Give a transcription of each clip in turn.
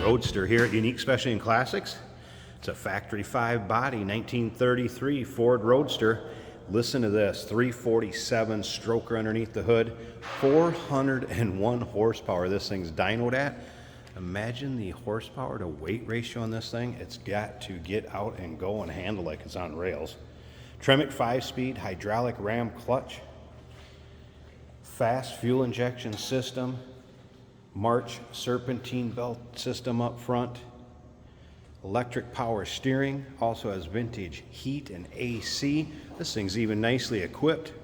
Roadster here at Unique Specialty and Classics. It's a factory 5 body, 1933 Ford Roadster. Listen to this, 347 stroker underneath the hood, 401 horsepower this thing's dynoed at. Imagine the horsepower to weight ratio on this thing. It's got to get out and go and handle like it's on rails. Tremec 5-speed hydraulic ram clutch, fast fuel injection system, March serpentine belt system up front, electric power steering, also has vintage heat and AC. This thing's even nicely equipped.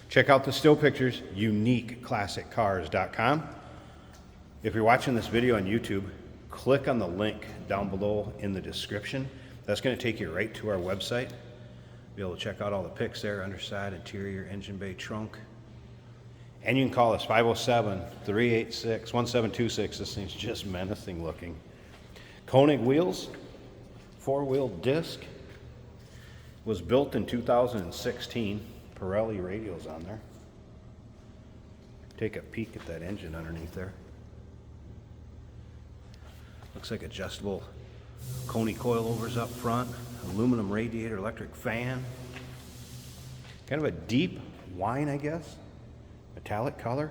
Check out the still pictures, uniqueclassiccars.com. If you're watching this video on YouTube, click on the link down below in the description. That's going to take you right to our website. Be able to check out all the pics there, underside, interior, engine bay, trunk. And you can call us 507-386-1726. This thing's just menacing looking. Koenig wheels, 4-wheel disc. Was built in 2016. Pirelli radials on there. Take a peek at that engine underneath there. Looks like adjustable Koenig coilovers up front. Aluminum radiator, electric fan. Kind of a deep wine, I guess. Metallic color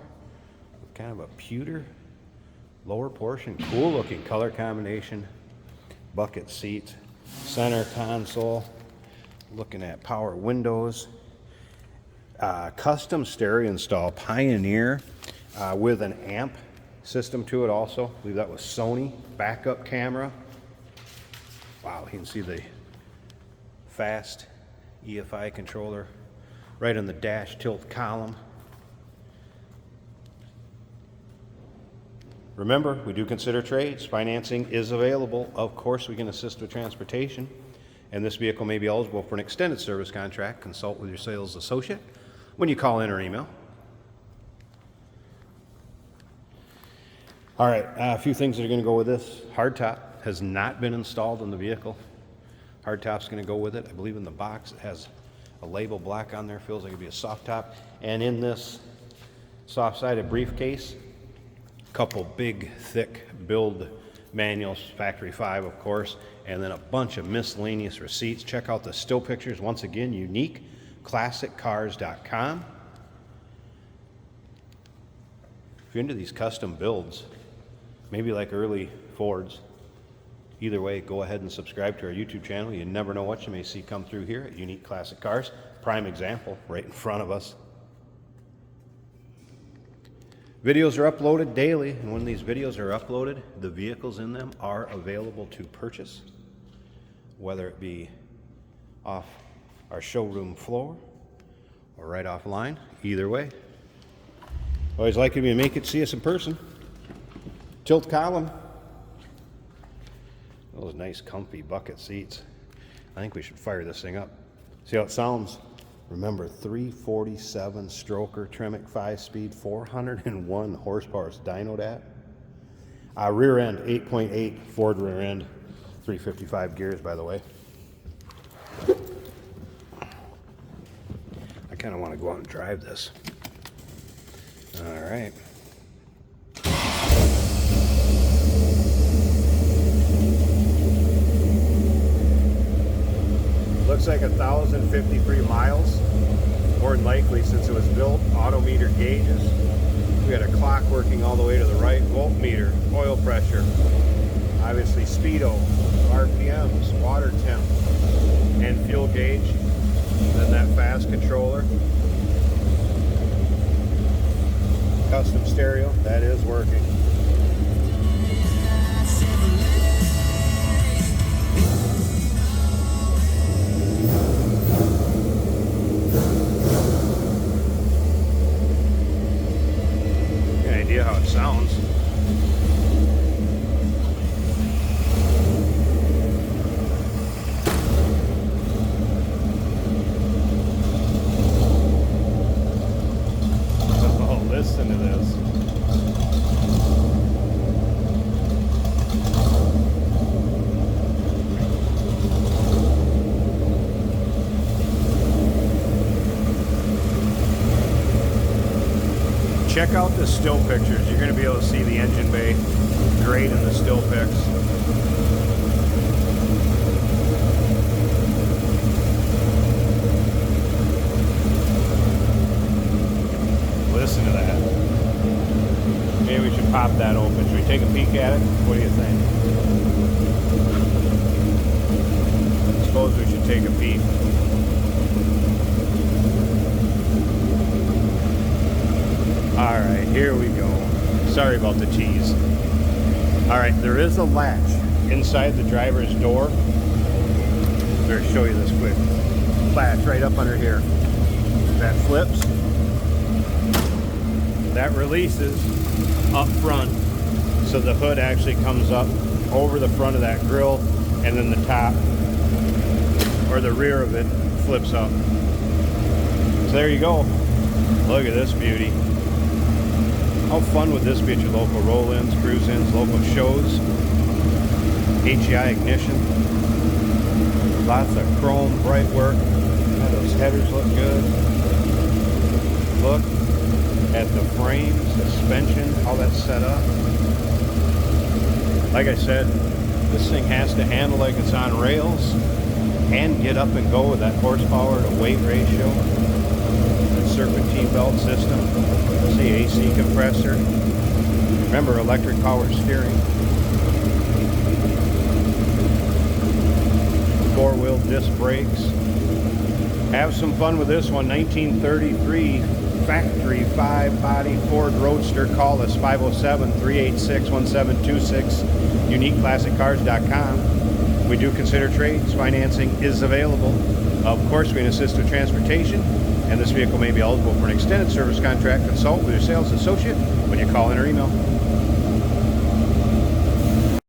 with kind of a pewter lower portion. Cool looking color combination. Bucket seats, center console. Looking at power windows. Custom stereo install, Pioneer, with an amp system to it also. I believe that was Sony. Backup camera. Wow, you can see the fast EFI controller right on the dash tilt column. Remember, we do consider trades. Financing is available. Of course, we can assist with transportation. And this vehicle may be eligible for an extended service contract. Consult with your sales associate when you call in or email. All right, a few things that are going to go with this. Hardtop has not been installed in the vehicle. Hardtop's going to go with it. I believe in the box it has a label black on there. Feels like it'd be a soft top. And in this soft-sided briefcase, couple big thick build manuals, factory 5 of course, and then a bunch of miscellaneous receipts. Check out the still pictures once again, uniqueclassiccars.com. If you're into these custom builds, maybe like early Fords, either way, go ahead and subscribe to our YouTube channel. You never know what you may see come through here at Unique Classic Cars. Prime example right in front of us. Videos are uploaded daily, and when these videos are uploaded, the vehicles in them are available to purchase, whether it be off our showroom floor or right offline. Either way, always like if you make it see us in person. Tilt column, those nice comfy bucket seats. I think we should fire this thing up, see how it sounds. Remember, 347 stroker, Tremec 5-speed, 401 horsepower is dynoed at. Rear end, 8.8 Ford rear end, 355 gears, by the way. I kind of want to go out and drive this. All right. Looks like 1,053 miles, more than likely since it was built. Autometer gauges. We got a clock working all the way to the right. Voltmeter, oil pressure, obviously speedo, RPMs, water temp, and fuel gauge. Then that fast controller. Custom stereo, that is working. How it sounds. Oh, listen to this. Check out the still pictures. You're going to be able to see the engine bay great in the still pics. Listen to that. Maybe we should pop that open. Should we take a peek at it? What do you think? I suppose we should take a peek. Alright, here we go. Sorry about the tease. Alright, there is a latch inside the driver's door. Better show you this quick. Latch right up under here. That flips. That releases up front, so the hood actually comes up over the front of that grill, and then the top or the rear of it flips up. So there you go. Look at this beauty. How fun would this be at your local roll-ins, cruise-ins, local shows? HEI ignition. Lots of chrome, bright work. Yeah, those headers look good. Look at the frame, suspension, how that's set up. Like I said, this thing has to handle like it's on rails and get up and go with that horsepower to weight ratio. That serpentine belt system. See, AC compressor. Remember, electric power steering. Four-wheel disc brakes. Have some fun with this one. 1933 factory 5-body Ford Roadster. Call us 507-386-1726. UniqueClassicCars.com. We do consider trades. Financing is available. Of course, we can assist with transportation, and this vehicle may be eligible for an extended service contract. Consult with your sales associate when you call in or email.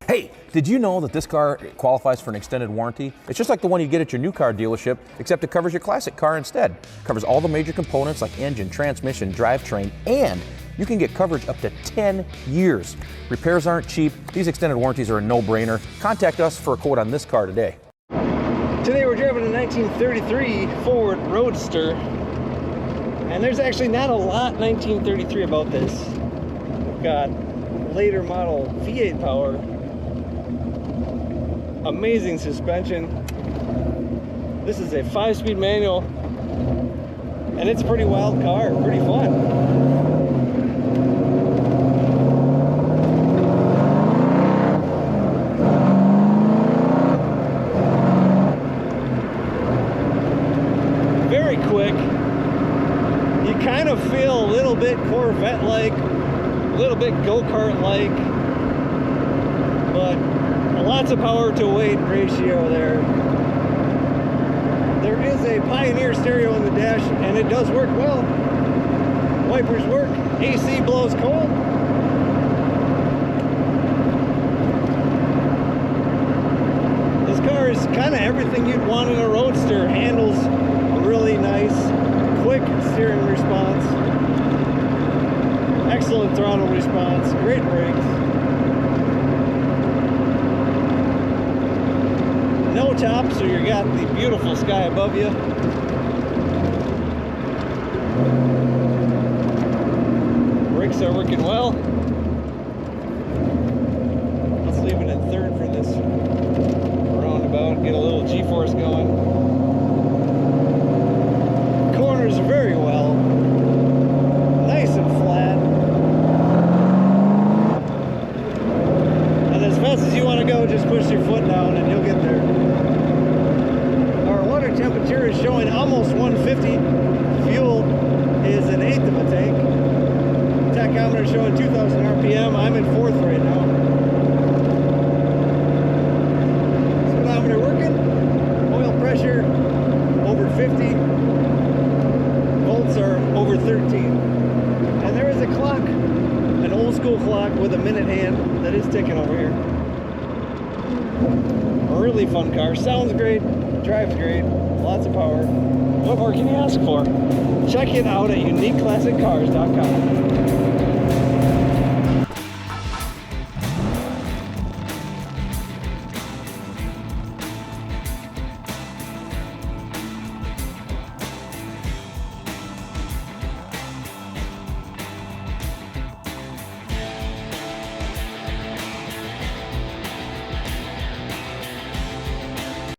Hey, did you know that this car qualifies for an extended warranty? It's just like the one you get at your new car dealership, except it covers your classic car instead. It covers all the major components like engine, transmission, drivetrain, and you can get coverage up to 10 years. Repairs aren't cheap. These extended warranties are a no-brainer. Contact us for a quote on this car today. Today we're driving a 1933 Ford Roadster, and there's actually not a lot 1933 about this. We've got later model V8 power, amazing suspension. This is a 5-speed manual, and it's a pretty wild car, pretty fun. Very quick. You kind of feel a little bit Corvette-like, a little bit go-kart-like, but lots of power to weight ratio there. There is a Pioneer stereo in the dash, and it does work well. Wipers work, AC blows cold. This car is kind of everything you'd want in a Roadster. Handles really nice, quick steering response, excellent throttle response, great brakes. No top, so you got the beautiful sky above you. Brakes are working well. Let's leave it in third for this roundabout, get a little G-force going. Corners very well, nice and flat. And as fast as you want to go, just push your foot down and you'll get there. Our water temperature is showing almost 150. Fuel is an eighth of a tank. Tachometer showing 2,000 RPM. I'm in fourth right now. Speedometer working. Oil pressure over 50. Volts are over 13. And there is a clock, an old school clock with a minute hand that is ticking over here. A really fun car. Sounds great, drives great, lots of power. What more can you ask for? Check it out at UniqueClassicCars.com.